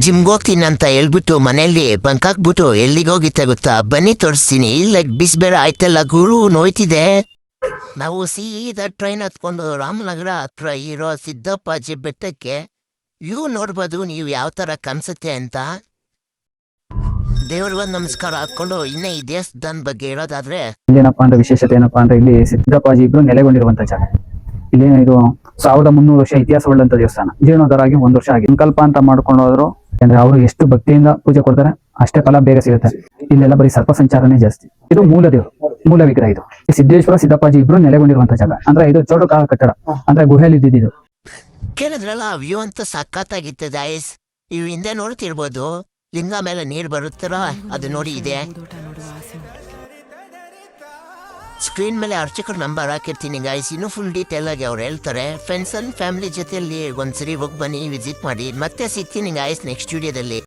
ಜಿಮ್ಗೆ ಹೋಗ್ತೀನಿ ಅಂತ ಹೇಳ್ಬಿಟ್ಟು ಮನೆಯಲ್ಲಿ ಬಂಕಾಕ್ಬಿಟ್ಟು ಎಲ್ಲಿಗೋಗಿತ್ತೆ ಗೊತ್ತಾ? ಬನ್ನಿ ತೋರಿಸ್ತೀನಿ. ಇಲ್ಲ ಬಿಸ್ಬೇರೆ ಆಯ್ತಲ್ಲ ಗುರು, ನೋಯ್ತಿದೆ. ನಾವು ಸೀದಾ ಟ್ರೈನ್ ಹತ್ಕೊಂಡು ರಾಮನಗರ ಹತ್ರ ಇರೋ ಸಿದ್ದಪ್ಪಾಜಿ ಬೆಟ್ಟಕ್ಕೆ ವ್ಯೂ ನೋಡ್ಬೋದು ನೀವು ಯಾವ ಥರ ಕಾಣಿಸುತ್ತೆ ಅಂತ. ದೇವ್ರಿಗೊಂದು ನಮಸ್ಕಾರ ಹಾಕೊಂಡು ಇನ್ನೇ ಈ ದೇವಸ್ಥಾನ ಬಗ್ಗೆ ಹೇಳೋದಾದ್ರೆ, ಇಲ್ಲೇನಪ್ಪಾ ಅಂದ್ರೆ ವಿಶೇಷತೆ ಏನಪ್ಪಾ ಅಂದ್ರೆ ಇಲ್ಲಿ ಸಿದ್ದಪ್ಪಾಜಿ ಇಬ್ರು ನೆಲೆಗೊಂಡಿರುವಂತ ಜಾಗ. ಇಲ್ಲಿ ಇದು 1300 ವರ್ಷ ಇತಿಹಾಸವುಳ್ಳಂತ ದೇವಸ್ಥಾನ. ಜೀರ್ಣೋದ್ಧಾರ ಆಗಿ 1 ವರ್ಷ ಆಗಿ ಸಂಕಲ್ಪ ಅಂತ ಮಾಡ್ಕೊಂಡು ಹೋದ್ರು ಅಂದ್ರೆ ಅವರು ಎಷ್ಟು ಭಕ್ತಿಯಿಂದ ಪೂಜೆ ಕೊಡ್ತಾರೆ ಅಷ್ಟೇ ಫಲ ಬೇಗ ಸಿಗುತ್ತೆ. ಇಲ್ಲೆಲ್ಲ ಬರೀ ಸರ್ಪ ಸಂಚಾರನೇ ಜಾಸ್ತಿ. ಇದು ಮೂಲ ದೇವರು, ಮೂಲ ವಿಗ್ರಹ. ಇದು ಸಿದ್ದೇಶ್ವರ ಸಿದ್ದಪ್ಪಾಜಿ ಇಬ್ರು ನೆಲೆಗೊಂಡಿರುವಂತ ಜಾಗ. ಅಂದ್ರೆ ಇದು ಚೋಟಕಾಲ ಕಟ್ಟಡ, ಅಂದ್ರೆ ಗುಹೆಯಲ್ಲಿ ಇದ್ದಿದ್ದು. ಕೇಳಿದ್ರಲ್ಲ ವ್ಯೂ ಅಂತ ಸಖತ್ತಾಗಿತ್ತು ಗಾಯ್ಸ್. ಇವು ಹಿಂದೆ ನೋಡ್ತಿರ್ಬೋದು, ಲಿಂಗ ಮೇಲೆ ನೀರು ಬರುತ್ತಲ್ಲ, ಅದು ನೋಡಿ ಇದೆ. ಸ್ಕ್ರೀನ್ ಮೇಲೆ ಅರ್ಚಕರ ನಂಬರ್ ಹಾಕಿರ್ತೀನಿ ಗಾಯ್ಸ್. ಇನ್ನೂ ಫುಲ್ ಡೀಟೇಲ್ ಆಗಿ ಅವ್ರು ಹೇಳ್ತಾರೆ. ಫ್ರೆಂಡ್ಸ್ ಅಂಡ್ ಫ್ಯಾಮಿಲಿ ಜೊತೆಯಲ್ಲಿ ಒಂದ್ಸರಿ ಹೋಗಿ ಬನ್ನಿ, ವಿಸಿಟ್ ಮಾಡಿ. ಮತ್ತೆ ಸಿಗ್ತೀನಿ ಗಾಯ್ಸ್ ನೆಕ್ಸ್ಟ್ ವಿಡಿಯೋದಲ್ಲಿ.